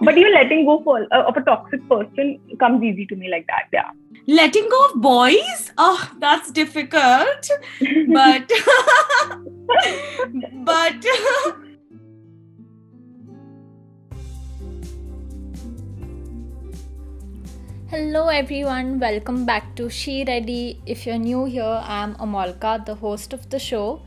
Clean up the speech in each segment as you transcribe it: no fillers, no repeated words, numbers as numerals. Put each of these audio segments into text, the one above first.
But even letting go of a toxic person comes easy to me like that. Yeah. Letting go of boys? Oh, that's difficult. But but Hello everyone, welcome back to She Ready. If you're new here, I'm Amolka, the host of the show.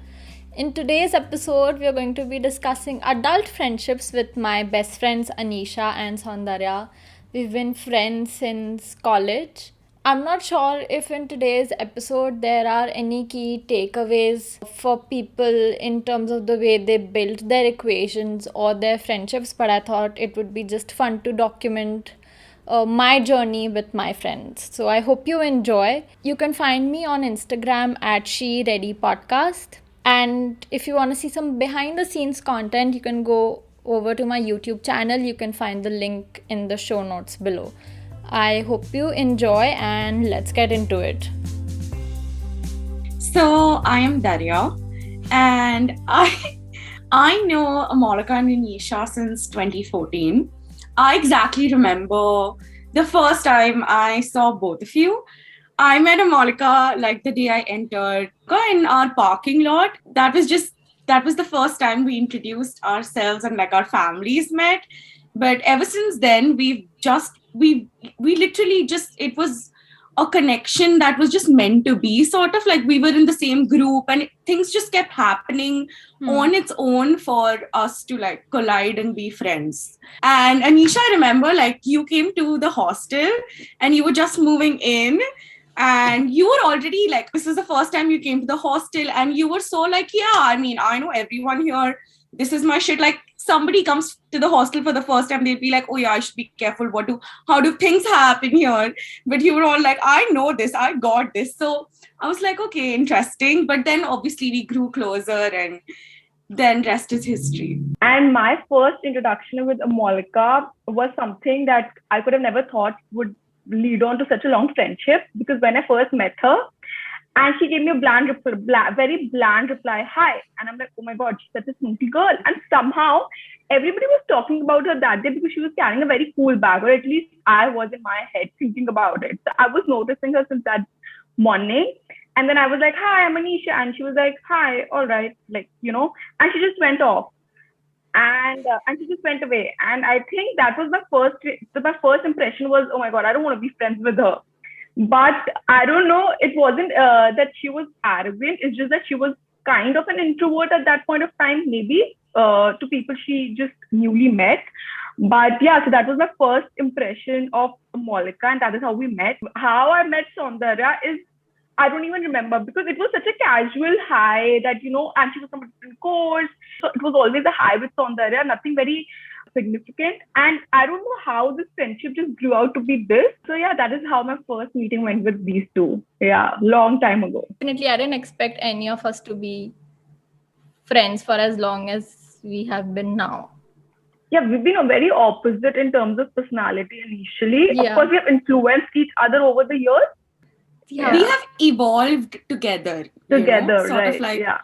In today's episode, we are going to be discussing adult friendships with my best friends Anisha and Soundarya. We've been friends since college. I'm not sure if in today's episode there are any key takeaways for people in terms of the way they built their equations or their friendships, but I thought it would be just fun to document my journey with my friends. So I hope you enjoy. You can find me on Instagram at She Ready Podcast. And if you want to see some behind the scenes content, you can go over to my YouTube channel. You can find the link in the show notes below. I hope you enjoy and let's get into it. so I am Darya, and I know Amolka and Anisha since 2014. I exactly remember the first time I saw both of you. I met Amolka like the day I entered in our parking lot. That was the first time we introduced ourselves and like our families met. But ever since then, we literally just, it was a connection that was just meant to be, sort of like we were in the same group, and things just kept happening on its own for us to like collide and be friends. And Anisha, I remember like you came to the hostel and you were just moving in, and you were already like, this is the first time you came to the hostel, and you were so like, yeah, I mean, I know everyone here, this is my shit. Like, somebody comes to the hostel for the first time, they'd be like, oh yeah, I should be careful, how do things happen here? But you were all like, I know this, I got this. So I was like, okay, interesting. But then obviously we grew closer, and then rest is history. And my first introduction with Amolka was something that I could have never thought would lead on to such a long friendship, because when I first met her, and she gave me a very bland reply, hi. And I'm like, oh my God, she's such a snooty girl. And somehow everybody was talking about her that day because she was carrying a very cool bag, or at least I was in my head thinking about it. So I was noticing her since that morning. And then I was like, hi, I'm Anisha. And she was like, hi, all right. Like, and she just went off. And she just went away. And I think that was my first impression was, oh my God, I don't want to be friends with her. But I don't know, it wasn't that she was arrogant. It's just that she was kind of an introvert at that point of time, maybe to people she just newly met. But yeah, so that was my first impression of Molika, and that is how we met. How I met Soundarya is, I don't even remember, because it was such a casual hi that, and she was from a different course. So it was always a hi with Soundarya, nothing very significant. And I don't know how this friendship just grew out to be this. So yeah, that is how my first meeting went with these two. Yeah, long time ago. Definitely, I didn't expect any of us to be friends for as long as we have been now. Yeah, we've been very opposite in terms of personality initially. Yeah. Of course, we have influenced each other over the years. Yeah. We have evolved together. Sort Right, of like, yeah.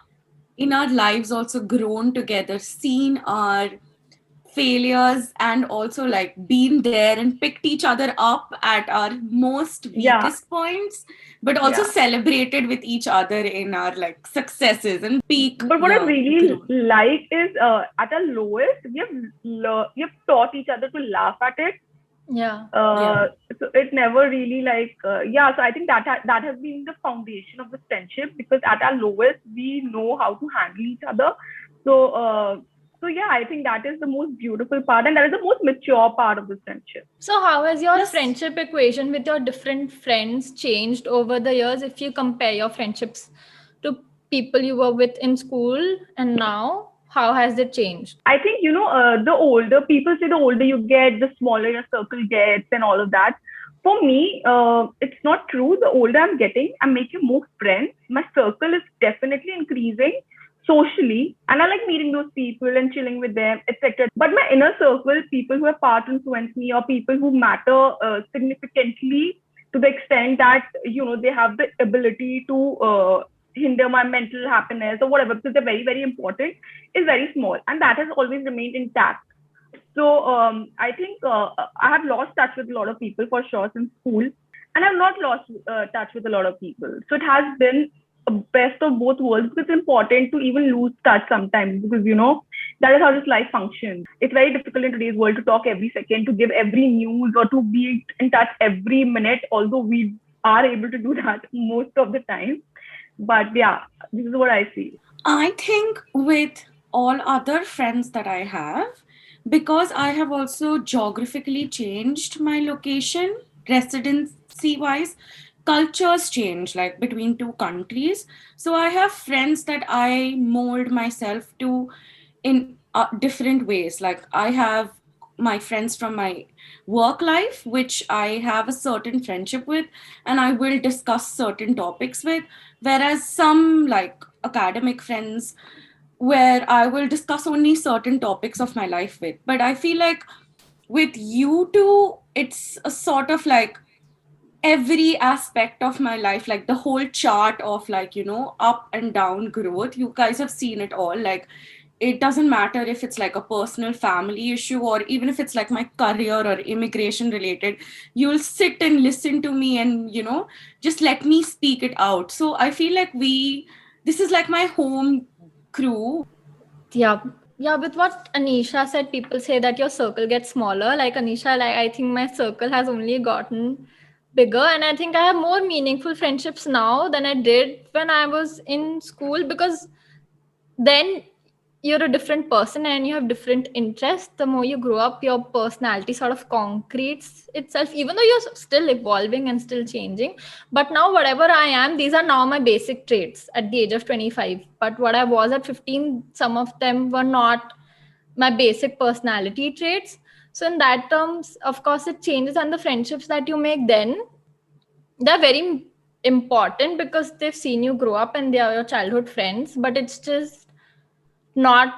In our lives also grown together, seen our failures, and also like been there and picked each other up at our most weakest points, but also celebrated with each other in our like successes and peak. But what I really like is at our lowest, we have taught each other to laugh at it. Yeah. So it never really like, so I think that has been the foundation of the friendship, because at our lowest, we know how to handle each other. So yeah, I think that is the most beautiful part, and that is the most mature part of the friendship. So how has your friendship equation with your different friends changed over the years if you compare your friendships to people you were with in school and now? How has it changed? I think, the older people say, the older you get, the smaller your circle gets and all of that. For me, it's not true. The older I'm getting, I'm making more friends. My circle is definitely increasing socially, and I like meeting those people and chilling with them, etc. But my inner circle, people who have part influenced me, or people who matter significantly to the extent that, they have the ability to hinder my mental happiness or whatever, because they're very, very important, is very small. And that has always remained intact. So I think I have lost touch with a lot of people for sure since school, and I've not lost touch with a lot of people. So it has been a best of both worlds because it's important to even lose touch sometimes because that is how this life functions. It's very difficult in today's world to talk every second, to give every news, or to be in touch every minute. Although we are able to do that most of the time, but yeah, this is what I see. I think with all other friends that I have, because I have also geographically changed my location, residency wise, cultures change like between two countries. So I have friends that I mold myself to in different ways. Like I have my friends from my work life, which I have a certain friendship with, and I will discuss certain topics with, whereas some like academic friends where I will discuss only certain topics of my life with. But I feel like with you two, it's a sort of like every aspect of my life, like the whole chart of like, up and down growth. You guys have seen it all. Like, it doesn't matter if it's like a personal family issue or even if it's like my career or immigration related, you'll sit and listen to me and just let me speak it out. So I feel like this is like my home crew. Yeah. Yeah, with what Anisha said, people say that your circle gets smaller. Like Anisha, like I think my circle has only gotten bigger, and I think I have more meaningful friendships now than I did when I was in school because then you're a different person and you have different interests. The more you grow up, your personality sort of concretes itself, even though you're still evolving and still changing. But now whatever I am, these are now my basic traits at the age of 25. But what I was at 15, some of them were not my basic personality traits. So in that terms, of course, it changes, and the friendships that you make then, they're very important because they've seen you grow up and they are your childhood friends. But it's just not,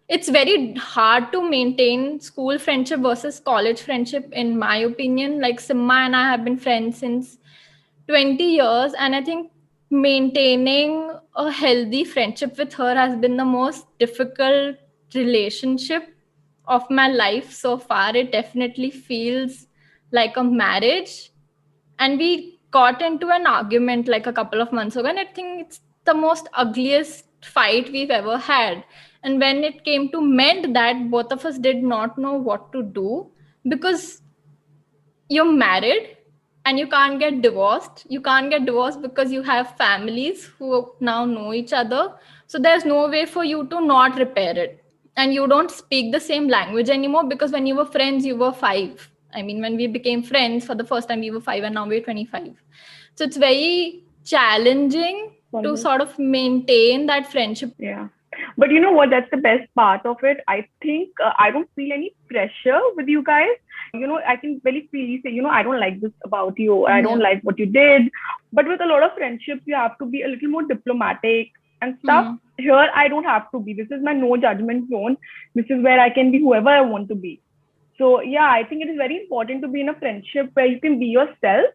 it's very hard to maintain school friendship versus college friendship, in my opinion. Like Simma and I have been friends since 20 years, and I think maintaining a healthy friendship with her has been the most difficult relationship of my life so far. It definitely feels like a marriage, and we got into an argument like a couple of months ago, and I think it's the most ugliest fight we've ever had. And when it came to mend that, both of us did not know what to do because you're married and you can't get divorced because you have families who now know each other. So there's no way for you to not repair it, and you don't speak the same language anymore because when you were friends you were 5. I mean, when we became friends for the first time we were 5 and now we're 25. So it's very challenging to sort of maintain that friendship. Yeah. But you know what? That's the best part of it. I think I don't feel any pressure with you guys. I can very freely say, I don't like this about you. I don't like what you did. But with a lot of friendships, you have to be a little more diplomatic and stuff. Here, I don't have to be. This is my no judgment zone. This is where I can be whoever I want to be. So, yeah, I think it is very important to be in a friendship where you can be yourself,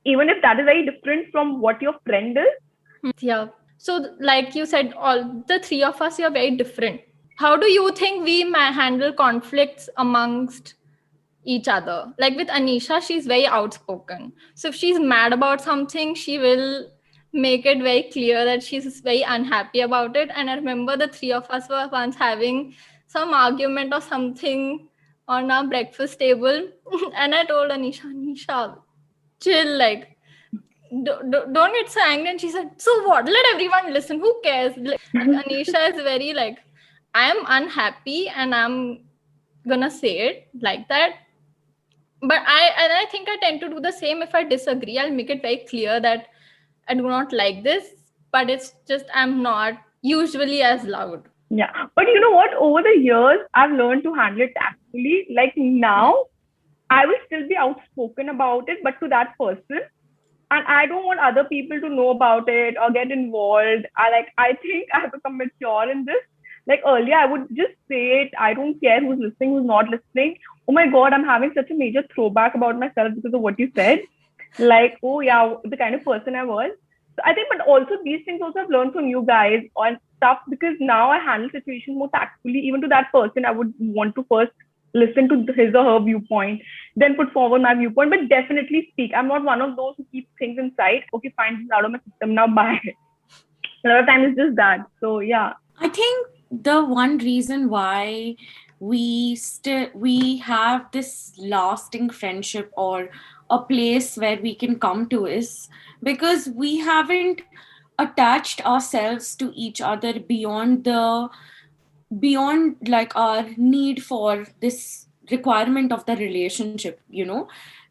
even if that is very different from what your friend is. Yeah. So, like you said, all the three of us are very different. How do you think we handle conflicts amongst each other? Like with Anisha, she's very outspoken. So if she's mad about something, she will make it very clear that she's very unhappy about it. And I remember the three of us were once having some argument or something on our breakfast table. And I told Anisha, chill, like, don't get so angry. And she said, so what? Let everyone listen. Who cares? Anisha is very like, I am unhappy and I'm gonna say it like that. But I think I tend to do the same. If I disagree, I'll make it very clear that I do not like this, but it's just I'm not usually as loud. Yeah. But you know what? Over the years, I've learned to handle it tactfully. Like now, I will still be outspoken about it, but to that person. And I don't want other people to know about it or get involved. I think I have become mature in this. Like earlier, I would just say it. I don't care who's listening, who's not listening. Oh my God, I'm having such a major throwback about myself because of what you said. Like, oh yeah, the kind of person I was. So I think, but also these things also I've learned from you guys on stuff because now I handle situations more tactfully. Even to that person, I would want to first listen to his or her viewpoint, then put forward my viewpoint, but definitely speak. I'm not one of those who keep things inside. Okay, fine, this is out of my system now, bye. A lot of times it's just that. So yeah. I think the one reason why we have this lasting friendship or a place where we can come to is because we haven't attached ourselves to each other beyond like our need for this requirement of the relationship,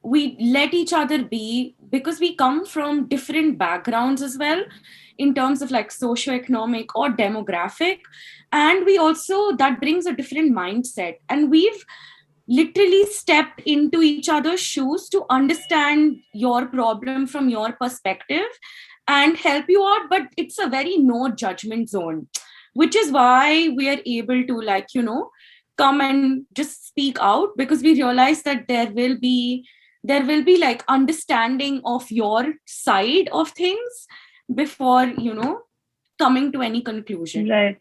we let each other be because we come from different backgrounds as well in terms of like socioeconomic or demographic, and we also that brings a different mindset, and we've literally stepped into each other's shoes to understand your problem from your perspective and help you out, but it's a very no judgment zone, which is why we are able to like come and just speak out, because we realize that there will be like understanding of your side of things before coming to any conclusion. Right.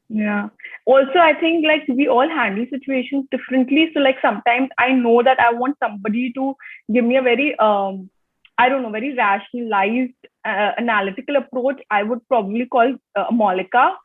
Yeah. Also, I think like we all handle situations differently. So like sometimes I know that I want somebody to give me a very I don't know, very rationalized, analytical approach. I would probably call Molika.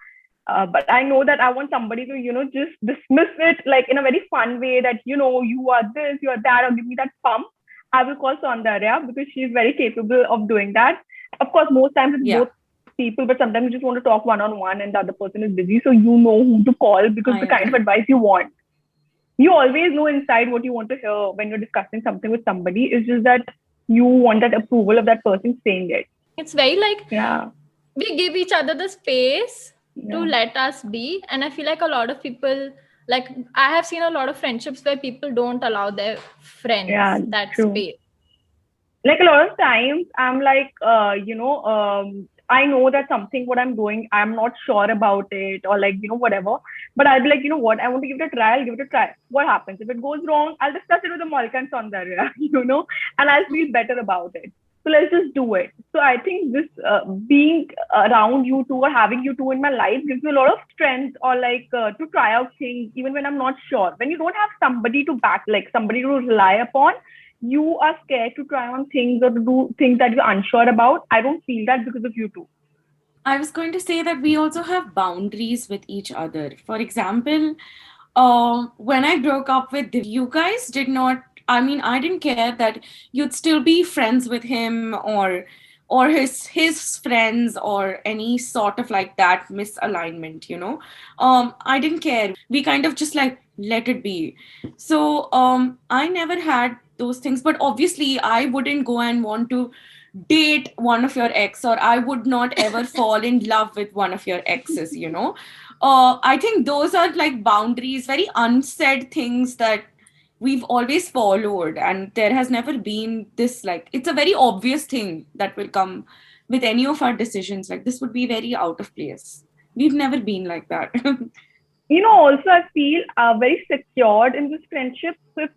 But I know that I want somebody to, just dismiss it like in a very fun way that, you are this, you are that, or give me that pump. I will call Soundarya because she is very capable of doing that. Of course, most times it's both people, but sometimes you just want to talk one-on-one and the other person is busy. So you know who to call because the kind of advice you want. You always know inside what you want to hear when you're discussing something with somebody. It's just that you want that approval of that person saying it. It's very like we give each other the space to let us be. And I feel like a lot of people, like I have seen a lot of friendships where people don't allow their friends that space. Like a lot of times I'm like, I know that something what I'm doing, I'm not sure about it, or like, whatever. But I'll be like, you know what, I want to give it a try, I'll give it a try. What happens? If it goes wrong, I'll discuss it with the Molika and Soundarya, and I'll feel better about it. So let's just do it. So I think this being around you two or having you two in my life gives me a lot of strength, or like to try out things even when I'm not sure. When you don't have somebody to back, like somebody to rely upon, you are scared to try on things or to do things that you're unsure about. I don't feel that because of you two. I was going to say that we also have boundaries with each other. For example, when I broke up with Div, you guys did not, I mean, I didn't care that you'd still be friends with him or his friends or any sort of like that misalignment, I didn't care. We kind of just like let it be. So I never had those things, but obviously I wouldn't go and want to date one of your ex, or I would not ever fall in love with one of your exes, I think those are like boundaries, very unsaid things that we've always followed, and there has never been this like, it's a very obvious thing that will come with any of our decisions, like this would be very out of place. We've never been like that. Also I feel very secured in this friendship. So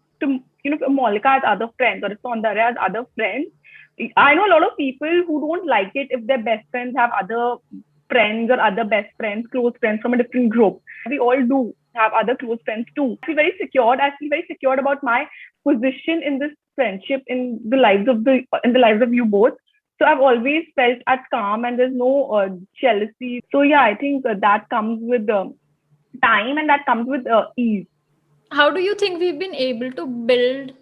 if Molika has other friends, or if Soundarya has other friends, I know a lot of people who don't like it if their best friends have other friends or other best friends, close friends from a different group. We all do have other close friends too. I feel very secured. I feel very secured about my position in this friendship in the lives of you both. So I've always felt at calm, and there's no jealousy. So yeah, I think that comes with time, and that comes with ease. How do you think we've been able to build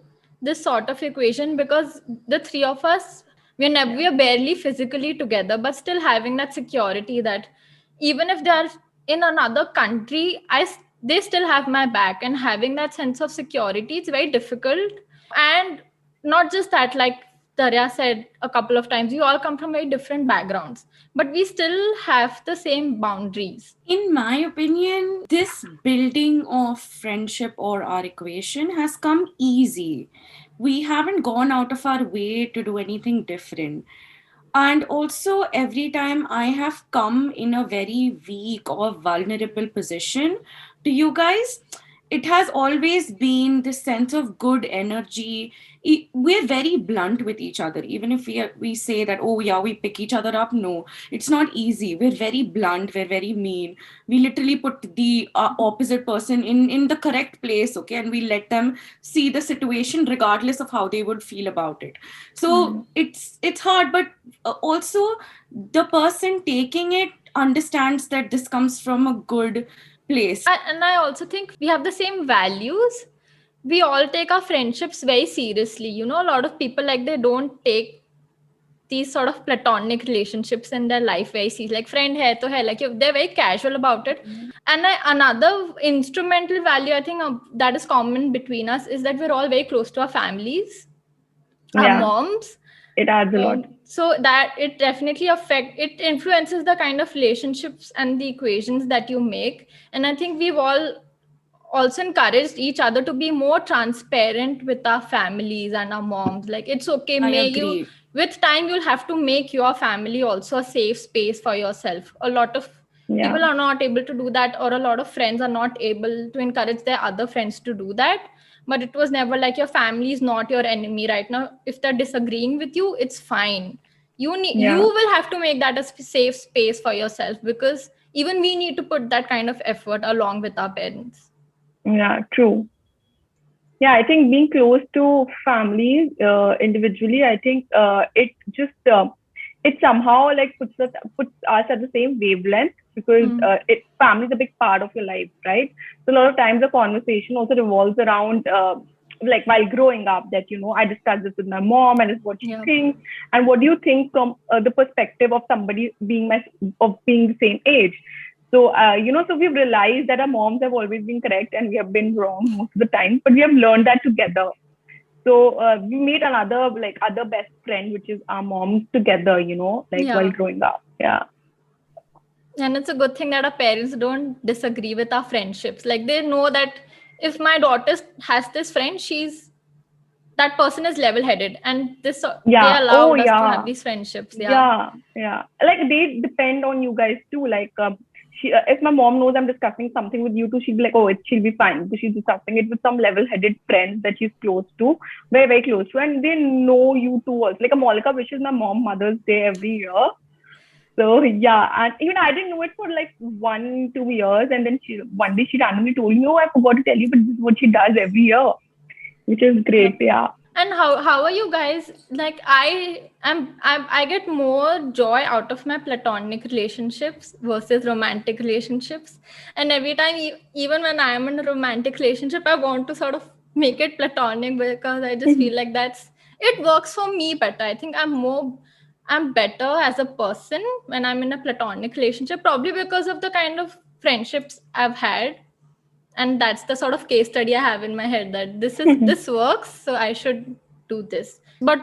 this sort of equation? Because the three of us, we are barely physically together, but still having that security that even if they are in another country, they still have my back, and having that sense of security, it's very difficult. And not just that, like Darya said a couple of times, we all come from very different backgrounds, but we still have the same boundaries. In my opinion, this building of friendship or our equation has come easy. We haven't gone out of our way to do anything different. And also, every time I have come in a very weak or vulnerable position to you guys, it has always been this sense of good energy. We're very blunt with each other, even if we say that, oh yeah, we pick each other up. No, it's not easy. We're very blunt, we're very mean. We literally put the opposite person in the correct place, okay, and we let them see the situation regardless of how they would feel about it. So it's hard, but also the person taking it understands that this comes from a good place. And I also think we have the same values. We all take our friendships very seriously. You know, a lot of people, like, they don't take these sort of platonic relationships in their life very seriously. Like, friend hai to hai, like, they're very casual about it. And another instrumental value, I think, that is common between us is that we're all very close to our families, our moms. It adds a lot. So that it definitely it influences the kind of relationships and the equations that you make. And I think we've all also encouraged each other to be more transparent with our families and our moms. Like, it's okay, I agree. with time you'll have to make your family also a safe space for yourself. A lot of people are not able to do that, or a lot of friends are not able to encourage their other friends to do that. But it was never like, your family is not your enemy right now. If they're disagreeing with you, it's fine. You will have to make that a safe space for yourself, because even we need to put that kind of effort along with our parents. Yeah, true. Yeah, I think being close to families individually, I think it just it somehow like puts us at the same wavelength, because family is a big part of your life, right? So a lot of times the conversation also revolves around like while growing up, that I discussed this with my mom and it's what she thinks, and what do you think from the perspective of somebody being the same age. So, so we've realized that our moms have always been correct and we have been wrong most of the time, but we have learned that together. So we made another other best friend, which is our moms together, while growing up. Yeah. And it's a good thing that our parents don't disagree with our friendships. Like, they know that if my daughter has this friend, that person is level-headed, and they allowed us to have these friendships. Yeah. Like, they depend on you guys too. Like, if my mom knows I'm discussing something with you too, she'll be like, oh, she'll be fine, because she's discussing it with some level-headed friends that she's close to, very, very close to, and they know you too also. Like, Amolika wishes my mom Mother's Day every year. So yeah, and even I didn't know it for like 1-2 years, and then one day she randomly told me, "Oh, I forgot to tell you, but this is what she does every year," which is great. Yeah. And how are you guys? Like, I get more joy out of my platonic relationships versus romantic relationships. And every time, even when I am in a romantic relationship, I want to sort of make it platonic, because I just feel like it works for me better. I think I'm better as a person when I'm in a platonic relationship, probably because of the kind of friendships I've had. And that's the sort of case study I have in my head, that this works, so I should do this. But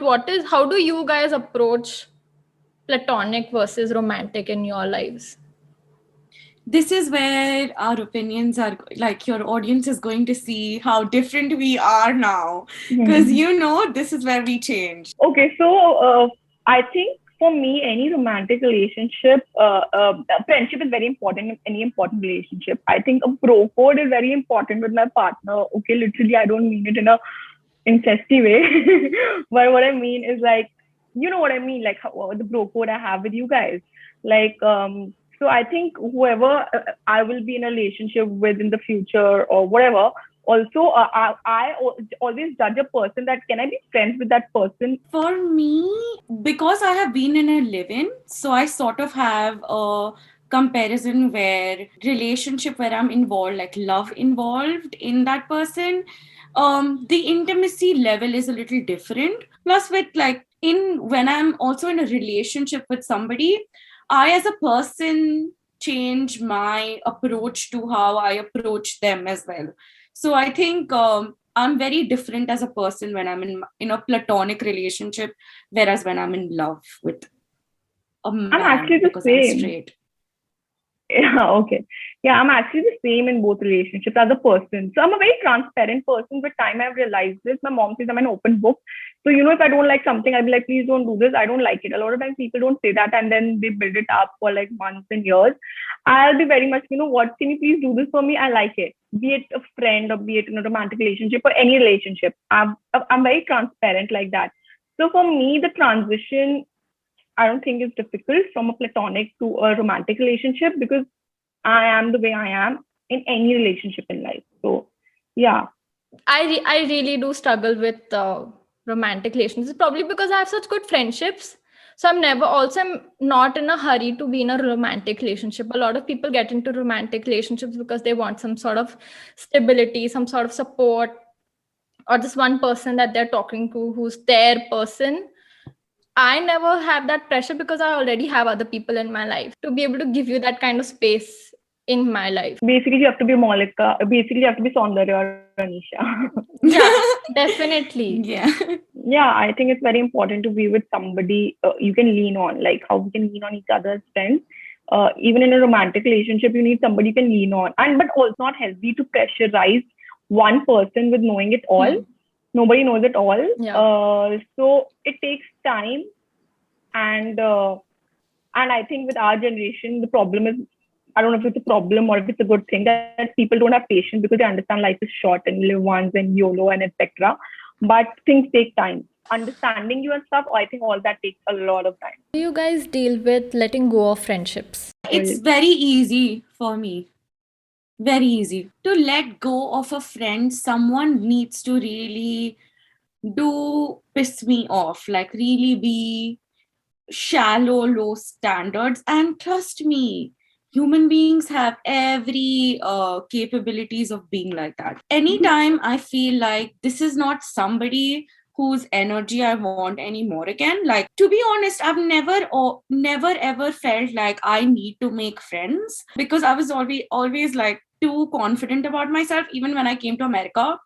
how do you guys approach platonic versus romantic in your lives? This is where our opinions are, like, your audience is going to see how different we are now, because this is where we change. Okay, so I think for me, any romantic relationship, friendship is very important in any important relationship. I think a bro code is very important with my partner. Okay, literally, I don't mean it in a incesty way, but what I mean is, like, you know what I mean, like the bro code I have with you guys. Like, so I think whoever I will be in a relationship with in the future or whatever, also I always judge a person that, can I be friends with that person? For me, because I have been in a live-in, so I sort of have a comparison where relationship where I'm involved, like love involved in that person, the intimacy level is a little different. Plus, with when I'm also in a relationship with somebody, I as a person change my approach to how I approach them as well. So I think I'm very different as a person when I'm in a platonic relationship, whereas when I'm in love with a man, I'm actually the because same. I'm straight. Yeah, okay. Yeah, I'm actually the same in both relationships as a person. So I'm a very transparent person. With time, I've realized this. My mom says I'm an open book. So, if I don't like something, I'll be like, please don't do this. I don't like it. A lot of times people don't say that and then they build it up for like months and years. I'll be very much, what, can you please do this for me? I like it. Be it a friend or be it in a romantic relationship or any relationship. I'm very transparent like that. So for me, the transition I don't think it's difficult from a platonic to a romantic relationship because I am the way I am in any relationship in life. So, yeah. I really do struggle with romantic relationships, probably because I have such good friendships. So I'm not in a hurry to be in a romantic relationship. A lot of people get into romantic relationships because they want some sort of stability, some sort of support, or just one person that they're talking to who's their person. I never have that pressure because I already have other people in my life to be able to give you that kind of space in my life. Basically, you have to be Malika. Basically, you have to be Soundarya or Anisha. Yeah, definitely. Yeah. Yeah, I think it's very important to be with somebody you can lean on, like how we can lean on each other's strengths. Even in a romantic relationship, you need somebody you can lean on, and but also not healthy to pressurize one person with knowing it all. Nobody knows it all. Yeah. So it takes time, and I think with our generation, the problem is I don't know if it's a problem or if it's a good thing that people don't have patience because they understand life is short and live once and YOLO and etc. But things take time. Understanding you and stuff, I think all that takes a lot of time. Do you guys deal with letting go of friendships? It's very easy for me. Very easy. To let go of a friend, someone needs to really do piss me off, like really be shallow, low standards. And trust me, human beings have every capabilities of being like that. Anytime I feel like this is not somebody whose energy I want anymore again, like to be honest, I've never ever felt like I need to make friends because I was always like too confident about myself. Even when I came to America,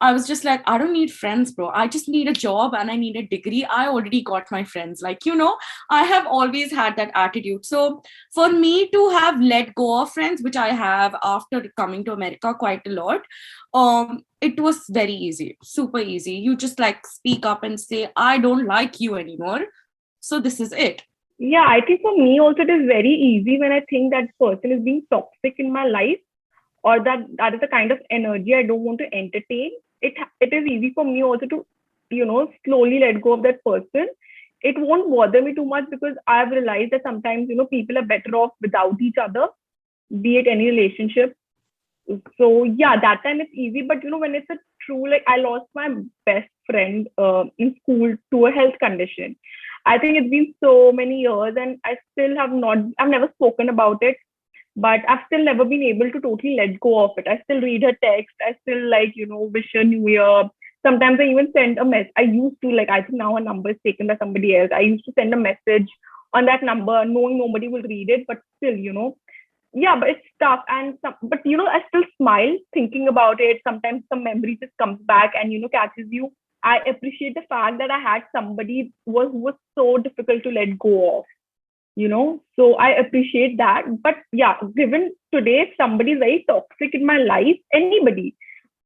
I was just like, I don't need friends, bro. I just need a job and I need a degree. I already got my friends. Like, I have always had that attitude. So for me to have let go of friends, which I have after coming to America quite a lot, it was very easy, super easy. You just like speak up and say, I don't like you anymore. So this is it. Yeah, I think for me also it is very easy when I think that person is being toxic in my life or that is the kind of energy I don't want to entertain. It is easy for me also to, slowly let go of that person. It won't bother me too much because I've realized that sometimes, people are better off without each other, be it any relationship. So yeah, that time it's easy. But when it's a true, like I lost my best friend in school to a health condition. I think it's been so many years and I've never spoken about it, but I've still never been able to totally let go of it. I still read her text. I still wish her New Year. Sometimes I even send a message. I used to I think now her number is taken by somebody else. I used to send a message on that number knowing nobody will read it, but still, yeah, but it's tough. But I still smile thinking about it. Sometimes some memory just comes back and, catches you. I appreciate the fact that I had somebody who was so difficult to let go of. So I appreciate that. But yeah, given today, if somebody is very toxic in my life, anybody,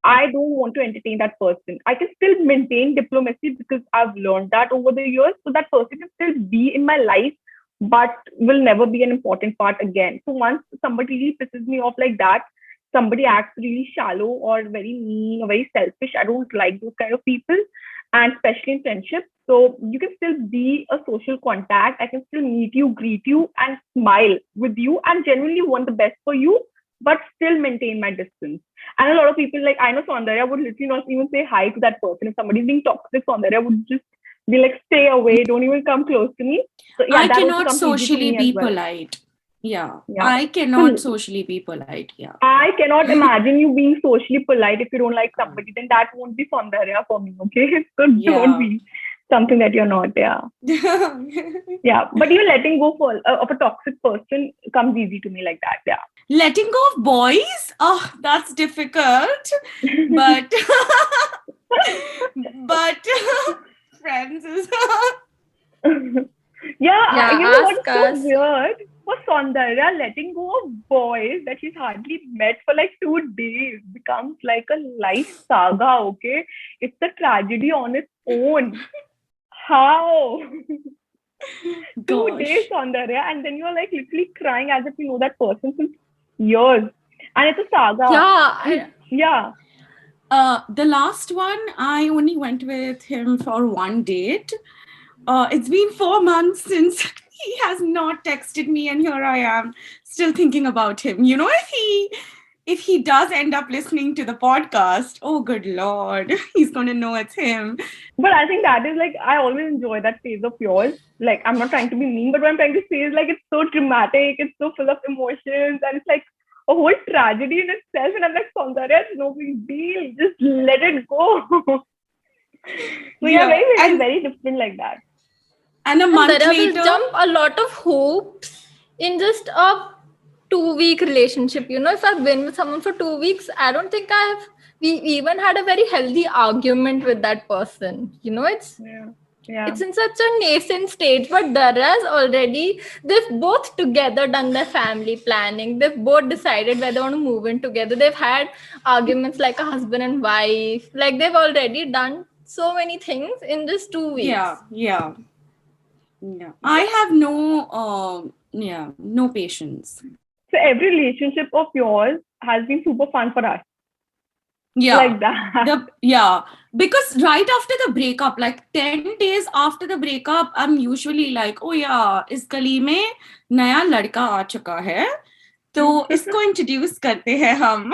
I don't want to entertain that person. I can still maintain diplomacy because I've learned that over the years. So that person can still be in my life, but will never be an important part again. So once somebody really pisses me off like that, somebody acts really shallow or very mean or very selfish, I don't like those kind of people, and especially in friendship. So you can still be a social contact. I can still meet you, greet you, and smile with you, and genuinely want the best for you, but still maintain my distance. And a lot of people, like I know Soundarya would literally not even say hi to that person. If somebody's being toxic, Soundarya would just be like, stay away, don't even come close to me. So yeah, I that also cannot comes easy to socially me as be well. polite. Yeah. Yeah. I cannot So socially be polite. Yeah. I cannot imagine you being socially polite if you don't like somebody. Then that won't be Soundarya for me, okay? So don't be something that you're not. Yeah. Yeah. But even letting go of a toxic person comes easy to me like that. Yeah. Letting go of boys? Oh, that's difficult. But but friends is Yeah, Yeah, you know ask what's so us. weird? What's Soundarya letting go of boys that she's hardly met for like 2 days becomes like a life saga, okay? It's a tragedy on its own. How? 2 days, Gosh. Soundarya, and then you're like literally crying as if you know that person since years. And it's a saga. Yeah. The last one, I only went with him for one date. It's been 4 months since he has not texted me, and here I am still thinking about him. You know, if he does end up listening to the podcast, oh good lord, he's gonna know it's him. But I think that is like, I always enjoy that phase of yours. Like, I'm not trying to be mean, but what I'm trying to say is like, it's so dramatic, it's so full of emotions, and it's like a whole tragedy in itself. And I'm like, Soundarya, it's no big deal. Just let it go. So yeah, very different like that. And a month Soundarya later, will jump a lot of hoops in just a 2 week relationship. You know, if I've been with someone for 2 weeks, I don't think we even had a very healthy argument with that person. You know, it's in such a nascent stage, but Dara's already, they've both together done their family planning. They've both decided whether they want to move in together. They've had arguments like a husband and wife. Like, they've already done so many things in just 2 weeks. Yeah. I have no patience. So every relationship of yours has been super fun for us. Yeah. Like that. Because right after the breakup, like 10 days after the breakup, I'm usually like, oh yeah, is गली में नया लड़का आ चुका है, तो इसको introduce करते हैं हम.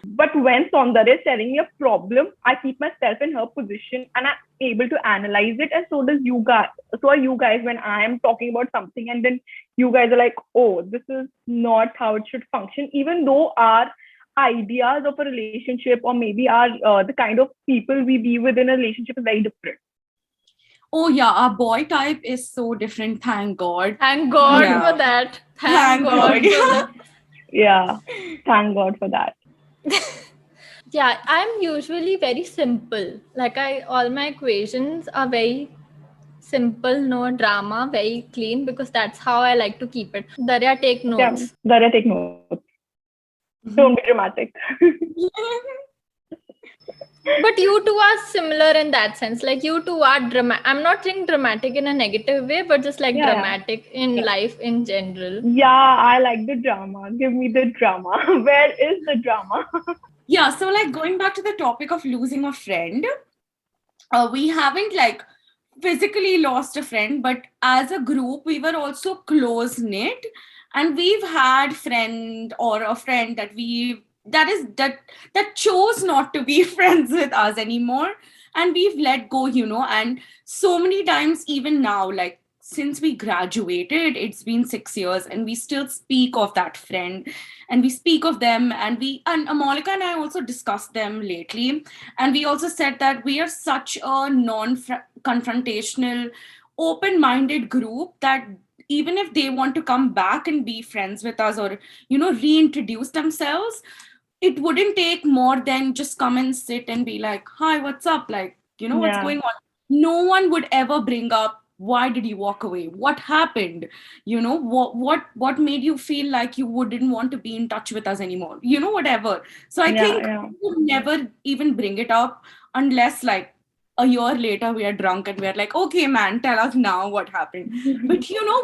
But when Soundarya is telling me a problem, I keep myself in her position and I'm able to analyze it. And so does you guys. So are you guys when I am talking about something and then you guys are like, oh, this is not how it should function. Even though our ideas of a relationship or maybe our the kind of people we be with in a relationship is very different. Oh yeah, our boy type is so different. Thank God. Thank God for that. Thank God for that. Yeah, thank God for that. Yeah, I'm usually very simple. Like, all my equations are very simple, no drama, very clean, because that's how I like to keep it. Darya, take notes. Yeah, Darya, take notes. Don't be dramatic. But you two are similar in that sense. Like, you two are dramatic. I'm not saying dramatic in a negative way, but just like dramatic in life in general. Yeah, I like the drama. Give me the drama. Where is the drama? Yeah, so like going back to the topic of losing a friend, we haven't like physically lost a friend, but as a group, we were also close knit, and we've had friend or a friend that chose not to be friends with us anymore, and we've let go, you know. And so many times, even now, like since we graduated, it's been 6 years, and we still speak of that friend, and we speak of them, and Amalika and I also discussed them lately, and we also said that we are such a non-confrontational, open-minded group that even if they want to come back and be friends with us or, you know, reintroduce themselves, it wouldn't take more than just come and sit and be like, hi, what's up? Like, you know, what's going on? No one would ever bring up, why did you walk away? What happened? You know, what made you feel like you didn't want to be in touch with us anymore? You know, whatever. So I think we would never even bring it up unless like a year later we are drunk and we're like, okay, man, tell us now what happened. But you know,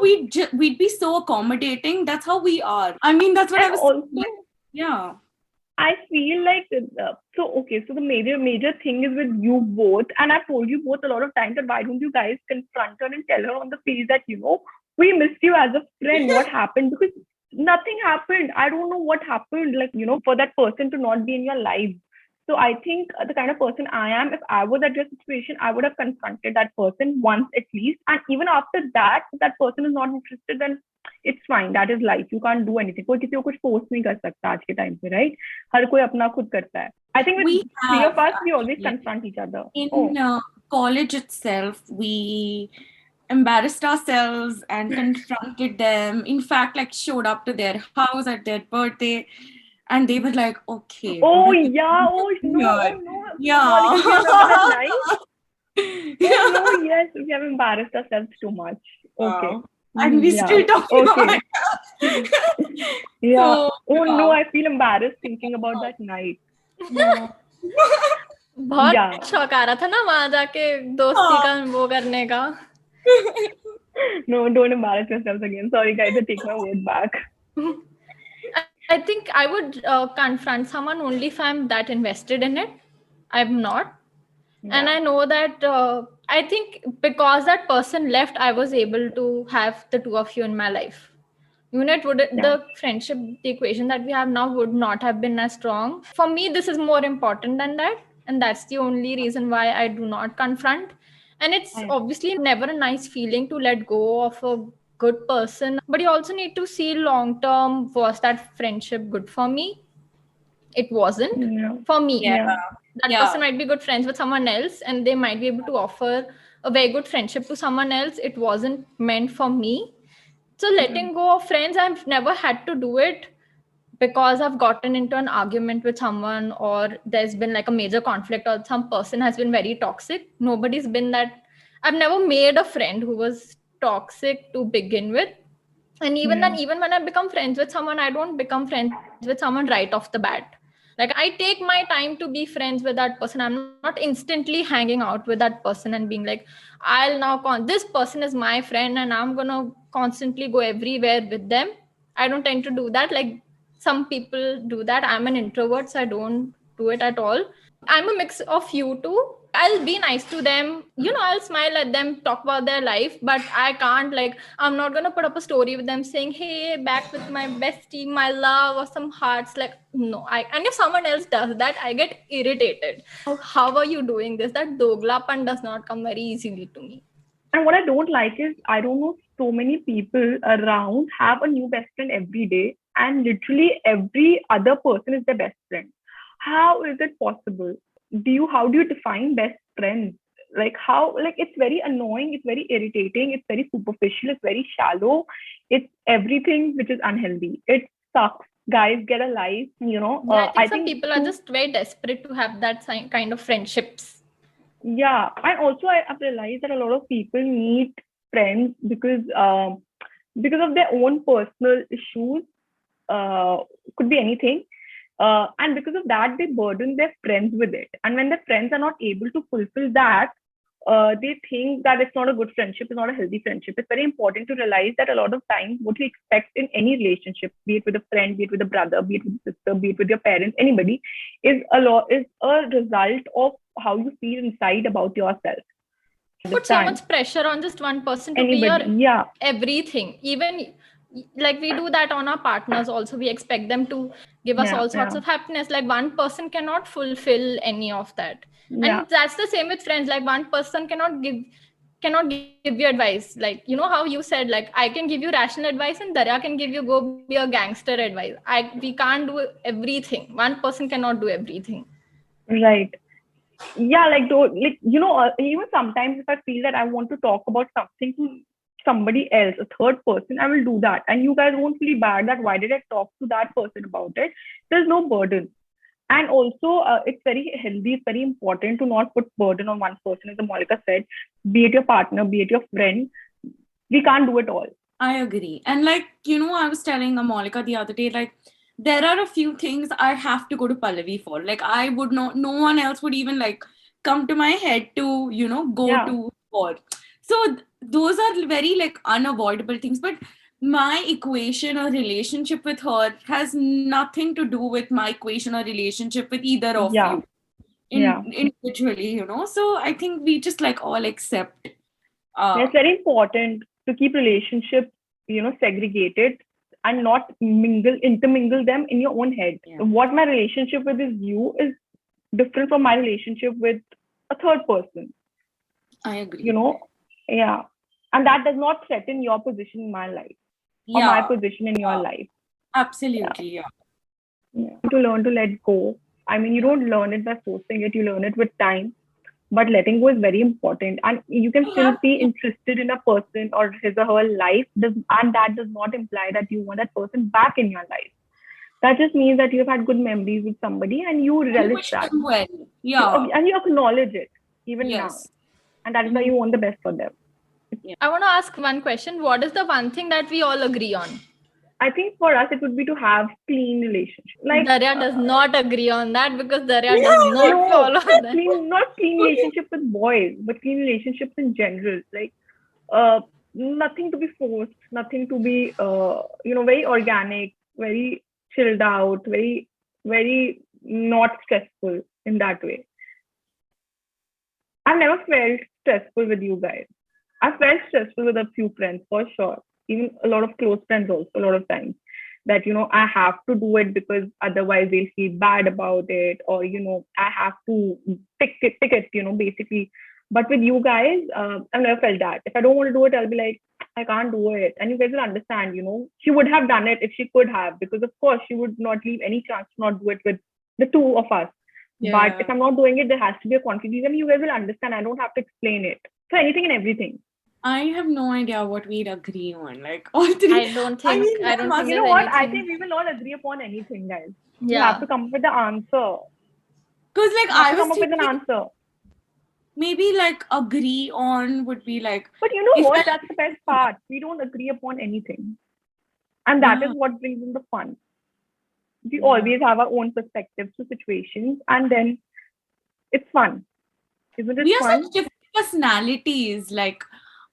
we'd be so accommodating. That's how we are. I mean, that's what I was saying. Yeah. I feel like so the major thing is with you both, and I've told you both a lot of times that why don't you guys confront her and tell her on the face that, you know, we missed you as a friend. What happened? Because nothing happened. I don't know what happened, like, you know, for that person to not be in your life. So I think the kind of person I am, if I was at your situation, I would have confronted that person once at least. And even after that, if that person is not interested, then it's fine. That is life. You can't do anything. कोई किसी को कुछ force नहीं कर सकता आज के time पे, right? हर कोई अपना खुद करता है. I think with three of us, we always confront each other. In college itself, we embarrassed ourselves and confronted them. In fact, like showed up to their house at their birthday. And they were like, okay. Oh, yeah. Oh, no. Yeah. Oh, no, yes. We have embarrassed ourselves too much. Okay. and we Yeah. still talking Okay. about it. Yeah. So, Oh no, yeah. I feel embarrassed thinking about that night. Yeah. बहुत Yeah. शौक आ रहा था ना वहां जाके दोस्ती का वो करने का. No, don't embarrass yourselves again. Sorry, guys, I take my word back. I think I would confront someone only if I'm that invested in it. I'm not. And I know that I think because that person left, I was able to have the two of you in my life. The friendship, the equation that we have now would not have been as strong. For me, this is more important than that. And that's the only reason why I do not confront. And it's obviously never a nice feeling to let go of a good person. But you also need to see long term, was that friendship good for me? It wasn't for me. Yeah. That person might be good friends with someone else and they might be able to offer a very good friendship to someone else. It wasn't meant for me. So letting go of friends, I've never had to do it because I've gotten into an argument with someone or there's been like a major conflict or some person has been very toxic. Nobody's been that. I've never made a friend who was toxic to begin with. And even then, even when I become friends with someone, I don't become friends with someone right off the bat. Like I take my time to be friends with that person. I'm not instantly hanging out with that person and being like, I'll now this person is my friend and I'm gonna constantly go everywhere with them. I don't tend to do that. Like some people do that. I'm an introvert, so I don't do it at all. I'm a mix of you two. I'll be nice to them, I'll smile at them, talk about their life, but I can't, like, I'm not gonna put up a story with them saying, hey, back with my bestie, my love, or some hearts. Like, no, and if someone else does that, I get irritated. How are you doing this? That doglapan does not come very easily to me. And what I don't like is, I don't know, so many people around have a new best friend every day, and literally every other person is their best friend. How is it possible? How do you define best friends? Like how, like it's very annoying, it's very irritating, it's very superficial, it's very shallow, it's everything which is unhealthy. It sucks. Guys, get a life, I think some people are just very desperate to have that kind of friendships. Yeah, and also I've realized that a lot of people need friends because of their own personal issues. Could be anything, and because of that, they burden their friends with it. And when their friends are not able to fulfill that, they think that it's not a good friendship, it's not a healthy friendship. It's very important to realize that a lot of times, what you expect in any relationship, be it with a friend, be it with a brother, be it with a sister, be it with your parents, anybody, is a result of how you feel inside about yourself. Put so much pressure on just one person to be your everything. Even like we do that on our partners also. We expect them to give us all sorts of happiness. Like one person cannot fulfill any of that. And that's the same with friends. Like one person cannot give you advice. Like, how you said, like, I can give you rational advice and Darya can give you go be a gangster advice. We can't do everything. One person cannot do everything. Right. Yeah, even sometimes if I feel that I want to talk about something to somebody else, a third person, I will do that. And you guys won't feel bad that why did I talk to that person about it? There's no burden. And also, it's very healthy, it's very important to not put burden on one person, as Monica said, be it your partner, be it your friend. We can't do it all. I agree. And like, I was telling Monica the other day, like, there are a few things I have to go to Pallavi for. Like, I would not, no one else would even like come to my head to, go to for. So those are very like unavoidable things. But my equation or relationship with her has nothing to do with my equation or relationship with either of you individually, So I think we just like all accept. It's very important to keep relationships, segregated and not intermingle them in your own head. What my relationship with you is different from my relationship with a third person. I agree. And that does not threaten your position in my life or my position in your life. Absolutely, To learn to let go. I mean, you don't learn it by forcing it, you learn it with time. But letting go is very important. And you can still be interested in a person or his or her life. And that does not imply that you want that person back in your life. That just means that you've had good memories with somebody and you relish that. Well. And you acknowledge it even now. And that is why you want the best for them. I want to ask one question. What is the one thing that we all agree on? I think for us, it would be to have clean relationship. Like, Darya does not agree on that because Darya does not no, follow that. not clean relationship with boys, but clean relationships in general. Like, nothing to be forced, nothing to be, very organic, very chilled out, very, very not stressful in that way. I've never felt stressful with you guys. I felt stressful with a few friends for sure. Even a lot of close friends also, a lot of times. That, I have to do it because otherwise they'll feel bad about it, or, I have to tick it, basically. But with you guys, I've never felt that. If I don't want to do it, I'll be like, I can't do it. And you guys will understand, she would have done it if she could have, because of course she would not leave any chance to not do it with the two of us. But if I'm not doing it, there has to be a conflict. And you guys will understand. I don't have to explain it. So anything and everything. I have no idea what we'd agree on. Like all three. I don't think. You know what? I think we will not agree upon anything, guys. You have to come up with the answer. Because I was come up with an answer. Maybe agree on would be like. But you know what? That's the best part. We don't agree upon anything, and that is what brings in the fun. We always have our own perspectives to situations, and then it's fun. Isn't it we fun? Are such different personalities. Like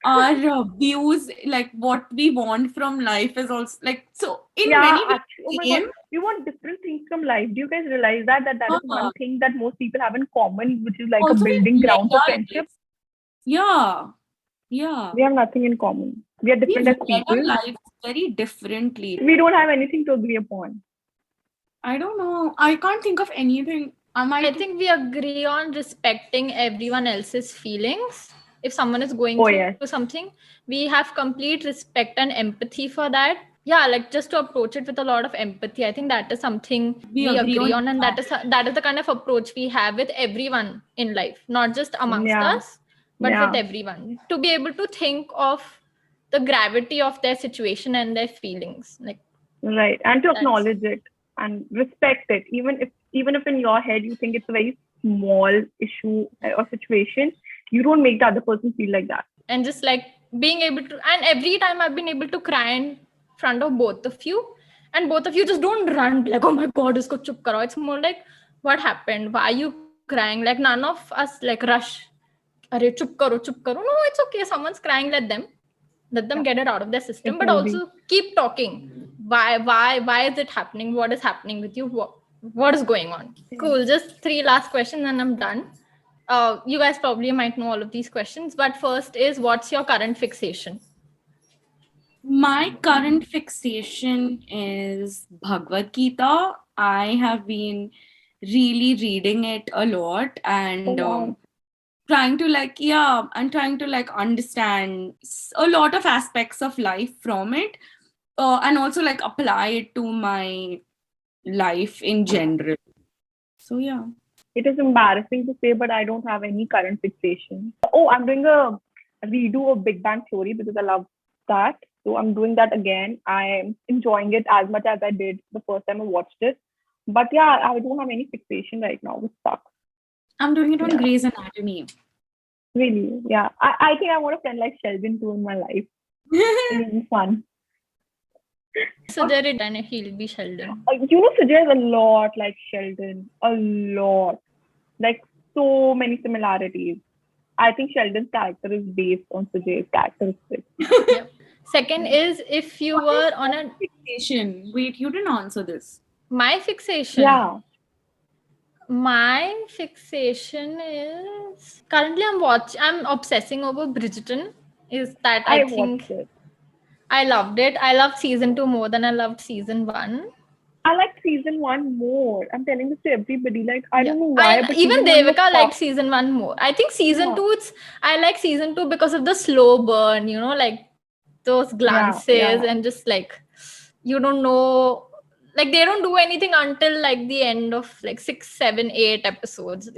our views, like what we want from life is also so in many ways. We want different things from life. Do you guys realize that is one thing that most people have in common, which is like also a building ground for friendship? Yeah. We have nothing in common. We are different as people. Our lives very differently. We don't have anything to agree upon. I don't know. I can't think of anything. I think we agree on respecting everyone else's feelings. If someone is going through something, we have complete respect and empathy for that. Yeah, just to approach it with a lot of empathy. I think that is something we agree on, and that is the kind of approach we have with everyone in life, not just amongst us, but with everyone. To be able to think of the gravity of their situation and their feelings, right, and to acknowledge it and respect it, even if in your head you think it's a very small issue or situation, you don't make the other person feel like that. And just being able to, and every time I've been able to cry in front of both of you, and both of you just don't run like, oh my god, isko chup karo. It's more like, what happened? Why are you crying? Like none of us rush. Arey, chup karo. No, it's okay. Someone's crying. Let them get it out of their system. But also keep talking. Why is it happening? What is happening with you? What is going on? Cool. Just 3 last questions and I'm done. You guys probably might know all of these questions, but first is, what's your current fixation? My current fixation is Bhagavad Gita. I have been really reading it a lot and trying to understand a lot of aspects of life from it, and also apply it to my life in general. So yeah. It is embarrassing to say, but I don't have any current fixation. Oh, I'm doing a redo of Big Bang Theory because I love that. So I'm doing that again. I'm enjoying it as much as I did the first time I watched it. But yeah, I don't have any fixation right now, which sucks. I'm doing it on Grey's Anatomy. Really? Yeah. I think I want a friend like Sheldon too in my life. It'll be fun. Sujay and he'll be Sheldon. Sujay is a lot like Sheldon. A lot. Like so many similarities. I think Sheldon's character is based on Sujay's characteristics. Yep. Second is, if you were on a fixation. Wait, you didn't answer this. My fixation? Yeah. My fixation is, currently I'm obsessing over Bridgerton. Is that I think watched it. I loved it. I loved season 2 more than I loved season 1. I liked season 1 more. I'm telling this to everybody. I don't know why. But even Devika liked season 1 more. I think season 2, I like season 2 because of the slow burn, those glances and just you don't know, they don't do anything until the end of 6, 7, 8 episodes.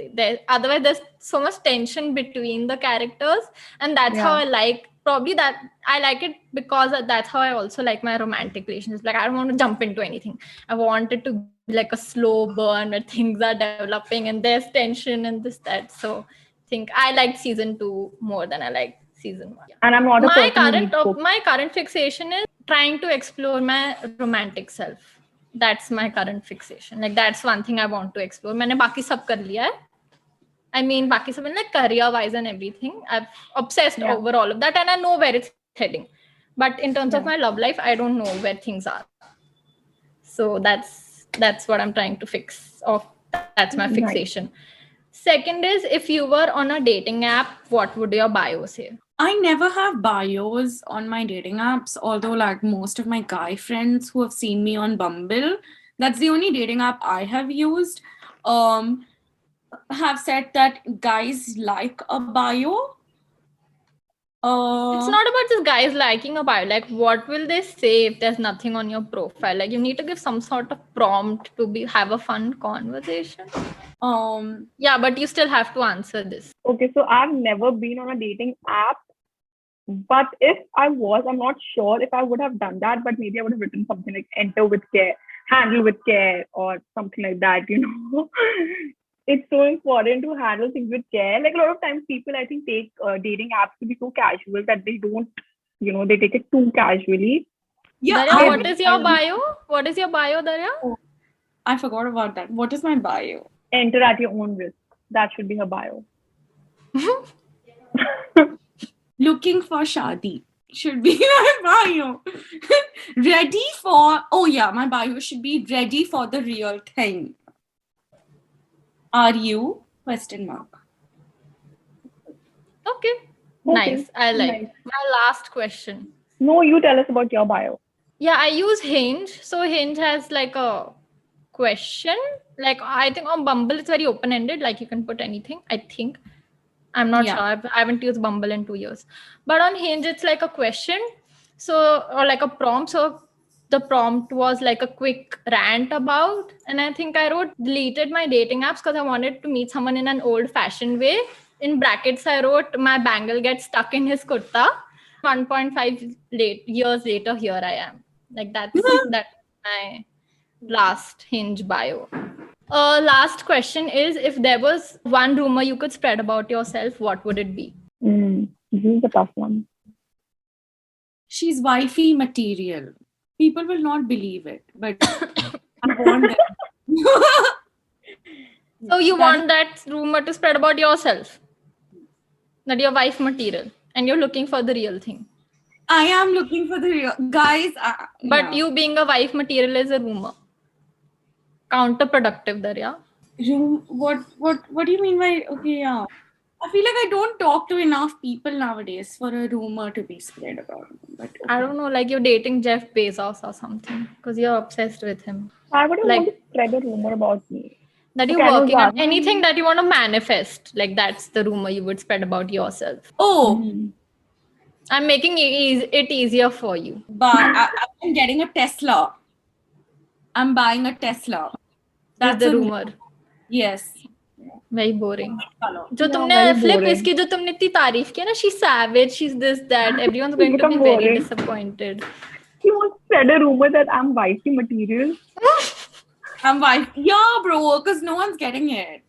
Otherwise there's so much tension between the characters, and that's how I like. Probably that I like it because that's how I also like my romantic relationships. I don't want to jump into anything. I want it to be a slow burn where things are developing and there's tension and this, that. So I think I liked season 2 more than I liked season 1. And I'm not a My person who reads books. current fixation is trying to explore my romantic self. That's my current fixation. Like that's one thing I want to explore. मैंने बाकी सब कर लिया है. I mean, बाकी सब like career-wise and everything. I've obsessed over all of that, and I know where it's heading. But in terms of my love life, I don't know where things are. So that's what I'm trying to fix. Or that's my fixation. Second is, if you were on a dating app, what would your bio say? I never have bios on my dating apps, although like most of my guy friends who have seen me on Bumble, that's the only dating app I have used, have said that guys like a bio. It's not about just guys liking a bio. Like, what will they say if there's nothing on your profile? Like, you need to give some sort of prompt to have a fun conversation. Yeah, but you still have to answer this. Okay, so I've never been on a dating app, but if I was, I'm not sure if I would have done that, but maybe I would have written something like enter with care, handle with care, or something like that, you know. It's so important to handle things with care. Like a lot of times people, I think, take dating apps to be so casual that they don't, you know, they take it too casually. Yeah. Darya, what is your bio? What is your bio, Darya? I forgot about that. What is my bio? Enter at your own risk. That should be her bio. Looking for shadi should be my bio. Ready for, my bio should be ready for the real thing. Are you? Question mark. Okay. Nice. I like my last question. No, you tell us about your bio. Yeah, I use Hinge. So Hinge has like a question. Like I think on Bumble it's very open-ended. Like you can put anything. I think. I'm not sure. I haven't used Bumble in 2 years. But on Hinge it's like a question. So or like a prompt. So the prompt was like a quick rant about, and I think I wrote deleted my dating apps because I wanted to meet someone in an old-fashioned way. In brackets, I wrote my bangle gets stuck in his kurta. 1.5 years later, here I am. Like that's my last Hinge bio. Last question is: if there was one rumor you could spread about yourself, what would it be? This is a tough one. She's wifey material. People will not believe it, but I want them. So you want that rumor to spread about yourself? That you're wife material and you're looking for the real thing. I am looking for the real guys. But you being a wife material is a rumor. Counterproductive, Darya. What do you mean by okay? Yeah, I feel like I don't talk to enough people nowadays for a rumor to be spread about me. But okay. I don't know, like you're dating Jeff Bezos or something because you're obsessed with him. I wouldn't want to spread a rumor about me. That you're working on anything that you want to manifest. Like that's the rumor you would spread about yourself. I'm making it easier for you. But I'm getting a Tesla. I'm buying a Tesla. That's the rumor. Yes. Very boring. जो तुमने flip इसकी जो तुमने इतनी तारीफ किया ना, she's savage, she's this, that. Everyone's going to be very disappointed. You want to spread a rumor that I'm wifey material? I'm wife. Yeah, bro, because no one's getting it.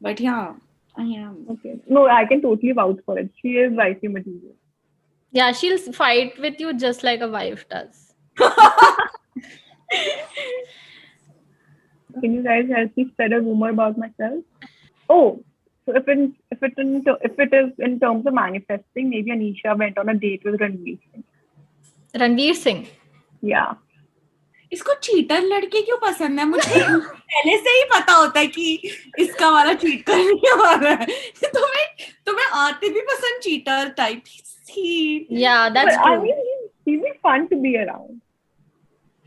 But yeah, I am. Okay. No, I can totally vouch for it. She is wifey material. Yeah, she'll fight with you just like a wife does. Can you guys help me spread a rumor about myself? Oh, so if it is in terms of manifesting, maybe Anisha went on a date with Ranveer Singh. Ranveer Singh? Yeah. इसको cheater लड़के क्यों पसंद है? मुझे पहले से ही पता होता है कि इसका वाला चीट करने वाला है. तुम्हें आते भी पसंद cheater type he. Yeah, that's true. I mean, he'd be fun to be around.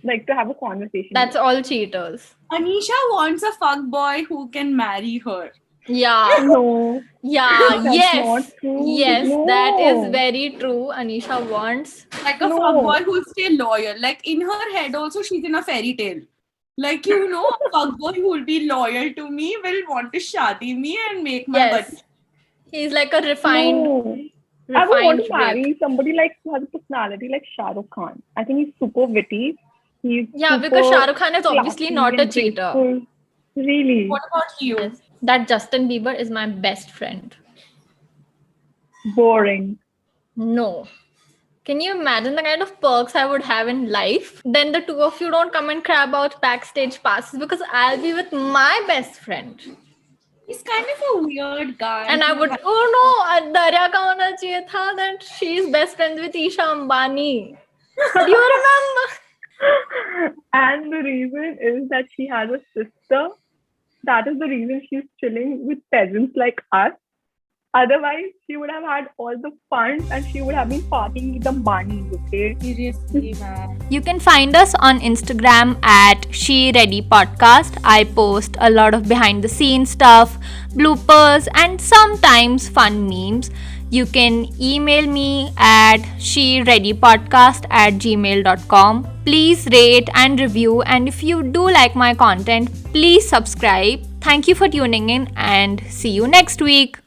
Like to have a conversation. That's all cheaters. Anisha wants a fuckboy who can marry her. Yeah. No. Yeah. Yes. Not true. Yes, no. that is very true. Anisha wants like a fuckboy who'll stay loyal. Like in her head also, she's in a fairy tale. Like a fuckboy who will be loyal to me, will want to shadi me and make my buddy. He's like a refined. No. I would want to marry somebody like who has a personality like Shah Rukh Khan. I think he's super witty. Because Shah Rukh Khan is obviously not a cheater. Graceful. Really? What about you? Yes. That Justin Bieber is my best friend. Boring. No. Can you imagine the kind of perks I would have in life? Then the two of you don't come and crab out backstage passes because I'll be with my best friend. He's kind of a weird guy. And I would, oh no, Darya ka hona chahiye tha that she's best friends with Isha Ambani. Do you remember? And the reason is that she has a sister. That is the reason she's chilling with peasants like us. Otherwise, she would have had all the funds and she would have been partying with the money, okay? Seriously, man. You can find us on Instagram at She Ready Podcast. I post a lot of behind the scenes stuff, bloopers, and sometimes fun memes. You can email me at shereadypodcast@gmail.com. Please rate and review, and if you do like my content, please subscribe. Thank you for tuning in and see you next week.